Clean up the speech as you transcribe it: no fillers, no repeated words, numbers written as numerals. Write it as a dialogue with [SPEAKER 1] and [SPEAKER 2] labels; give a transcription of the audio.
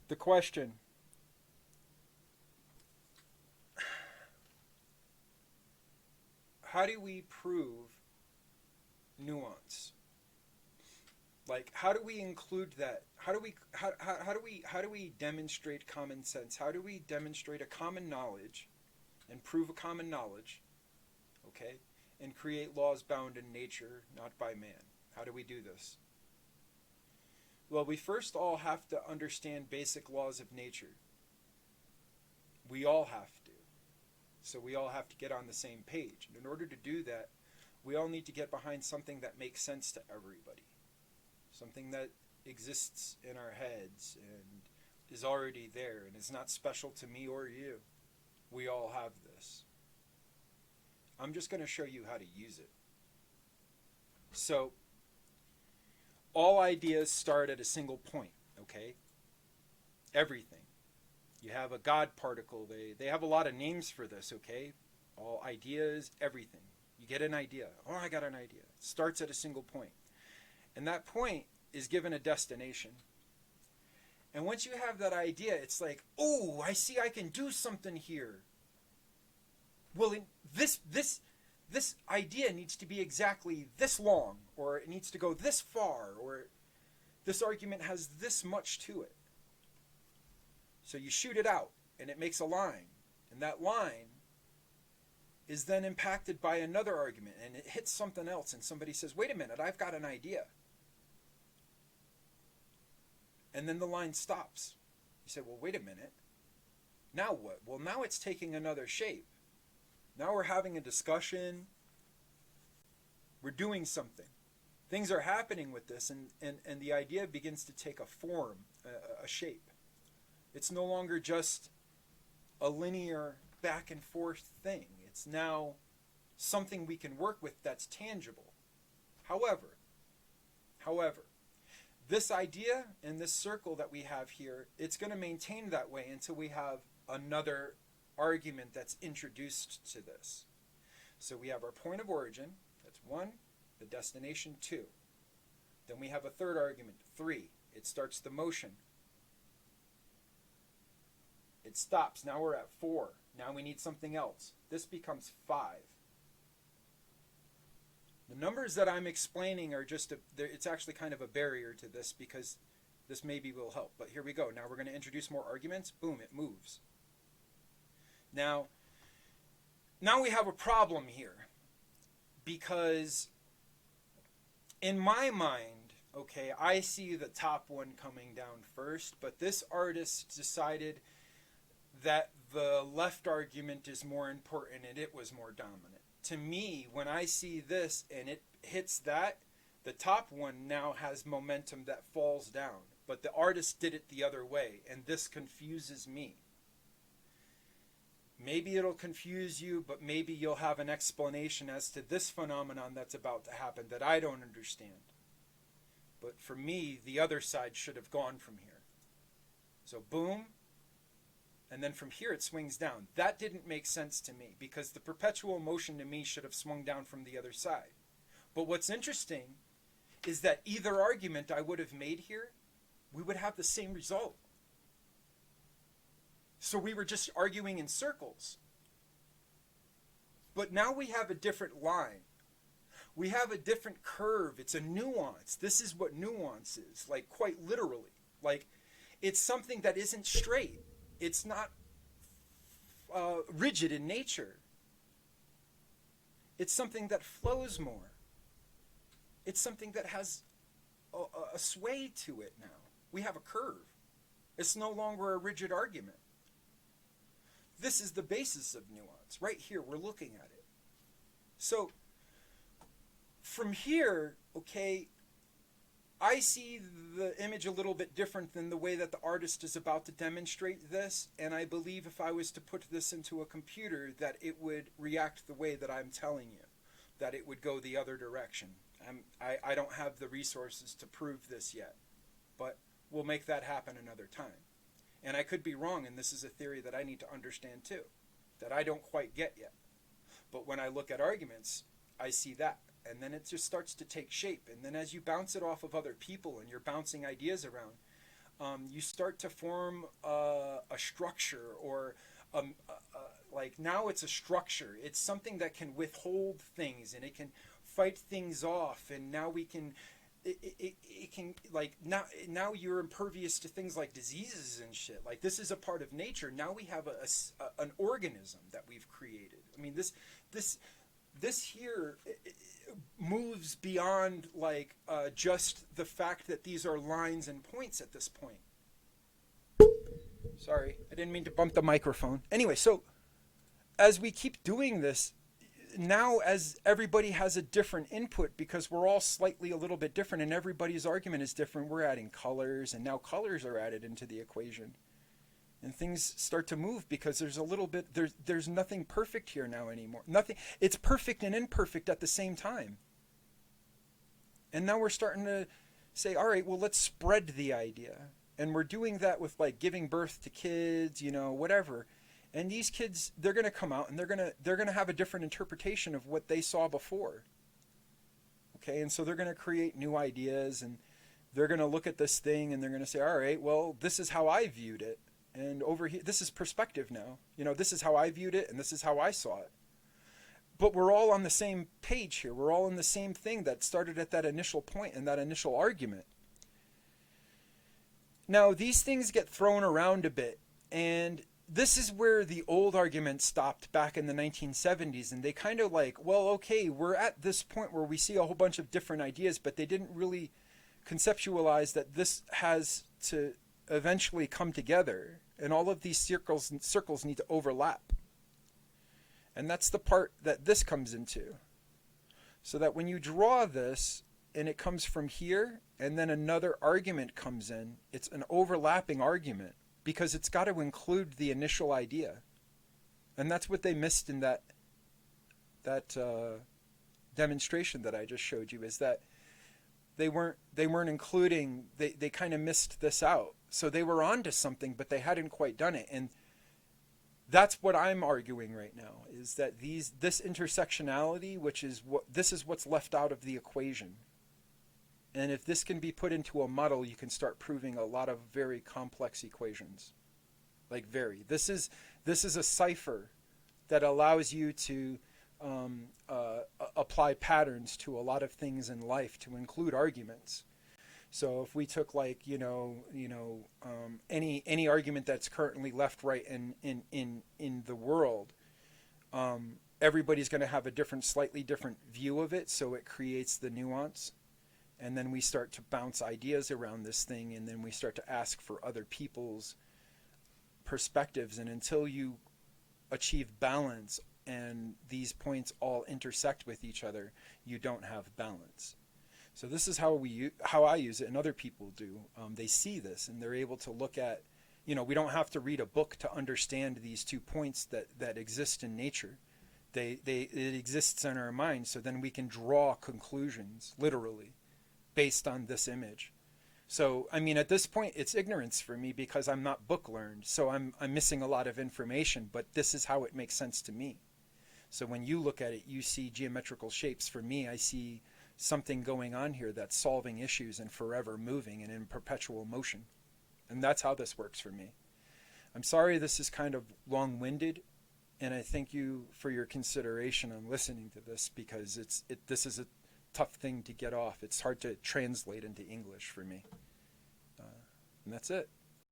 [SPEAKER 1] The question: how do we prove nuance? Like, how do we include that? How do we demonstrate common sense? How do we demonstrate a common knowledge and prove a common knowledge, okay, and create laws bound in nature, not by man? How do we do this? Well, we first all have to understand basic laws of nature. We all have to. So we all have to get on the same page. And in order to do that, we all need to get behind something that makes sense to everybody. Something that exists in our heads and is already there and is not special to me or you. We all have this. I'm just going to show you how to use it. So, all ideas start at a single point, okay? Everything. You have a God particle. They have a lot of names for this, okay? All ideas, everything. You get an idea. Oh, I got an idea. It starts at a single point. And that point is given a destination. And once you have that idea, it's like, oh, I see I can do something here. Well, this idea needs to be exactly this long, or it needs to go this far, or this argument has this much to it. So you shoot it out, and it makes a line. And that line is then impacted by another argument, and it hits something else, and somebody says, wait a minute, I've got an idea. And then the line stops. You say, well, wait a minute. Now what? Well, now it's taking another shape. Now we're having a discussion. We're doing something. Things are happening with this, and the idea begins to take a form, a shape. It's no longer just a linear back and forth thing. It's now something we can work with that's tangible. However, this idea and this circle that we have here, it's going to maintain that way until we have another argument that's introduced to this. So we have our point of origin, that's 1, the destination 2. Then we have a third argument, 3. It starts the motion. It stops. Now we're at 4. Now we need something else. This becomes 5. The numbers that I'm explaining are just, it's actually kind of a barrier to this because this maybe will help. But here we go. Now we're going to introduce more arguments. Boom, it moves. Now we have a problem here because in my mind, okay, I see the top one coming down first, but this artist decided that the left argument is more important and it was more dominant. To me, when I see this and it hits that, the top one now has momentum that falls down. But the artist did it the other way, and this confuses me. Maybe it'll confuse you, but maybe you'll have an explanation as to this phenomenon that's about to happen that I don't understand. But for me, the other side should have gone from here. So boom. And then from here it swings down. That didn't make sense to me because the perpetual motion to me should have swung down from the other side. But what's interesting is that either argument I would have made here, we would have the same result. So we were just arguing in circles. But now we have a different line. We have a different curve. It's a nuance. This is what nuance is, like quite literally. Like it's something that isn't straight. It's not rigid in nature. It's something that flows more. It's something that has a sway to it now. We have a curve. It's no longer a rigid argument. This is the basis of nuance. Right here, we're looking at it. So, from here, okay, I see the image a little bit different than the way that the artist is about to demonstrate this, and I believe if I was to put this into a computer that it would react the way that I'm telling you, that it would go the other direction. I don't have the resources to prove this yet, but we'll make that happen another time. And I could be wrong, and this is a theory that I need to understand too, that I don't quite get yet. But when I look at arguments, I see that. And then it just starts to take shape. And then as you bounce it off of other people and you're bouncing ideas around, you start to form a structure, or like now it's a structure. It's something that can withhold things, and it can fight things off. And now we can, it can, like, now you're impervious to things like diseases and shit. Like, this is a part of nature. Now we have an organism that we've created. I mean, this here moves beyond, like, just the fact that these are lines and points at this point. Sorry, I didn't mean to bump the microphone. Anyway, so as we keep doing this, now as everybody has a different input, because we're all slightly a little bit different and everybody's argument is different, we're adding colors, and now colors are added into the equation. And things start to move because there's a little bit, there's nothing perfect here now anymore. Nothing, it's perfect and imperfect at the same time. And now we're starting to say, all right, well, let's spread the idea. And we're doing that with, like, giving birth to kids, you know, whatever. And these kids, they're going to come out and they're going to have a different interpretation of what they saw before. Okay? And so they're going to create new ideas, and they're going to look at this thing and they're going to say, all right, well, this is how I viewed it. And over here, this is perspective now. You know, this is how I viewed it and this is how I saw it. But we're all on the same page here. We're all in the same thing that started at that initial point and that initial argument. Now, these things get thrown around a bit, and this is where the old argument stopped back in the 1970s, and they kind of like, well, okay, we're at this point where we see a whole bunch of different ideas, but they didn't really conceptualize that this has to eventually come together, and all of these circles need to overlap. And that's the part that this comes into. So that when you draw this, and it comes from here, and then another argument comes in, it's an overlapping argument, because it's got to include the initial idea. And that's what they missed in that demonstration that I just showed you, is that they weren't including, they kind of missed this out. So they were onto something, but they hadn't quite done it. And that's what I'm arguing right now, is that this intersectionality, this is what's left out of the equation. And if this can be put into a model, you can start proving a lot of very complex equations. Like this is a cipher that allows you to apply patterns to a lot of things in life, to include arguments. So if we took, like, any argument that's currently left, right, in the world, everybody's going to have a slightly different view of it. So it creates the nuance. And then we start to bounce ideas around this thing, and then we start to ask for other people's perspectives. And until you achieve balance and these points all intersect with each other, you don't have balance. So this is how I use it, and other people do. They see this, and they're able to look at, we don't have to read a book to understand these 2 points that exist in nature. It exists in our mind, so then we can draw conclusions, literally, based on this image. So, I mean, at this point, it's ignorance for me, because I'm not book learned. So I'm missing a lot of information, but this is how it makes sense to me. So when you look at it, you see geometrical shapes. For me, I see something going on here that's solving issues and forever moving and in perpetual motion. And that's how this works for me. I'm sorry this is kind of long-winded, and I thank you for your consideration on listening to this, because this is a tough thing to get off. It's hard to translate into English for me. And that's it.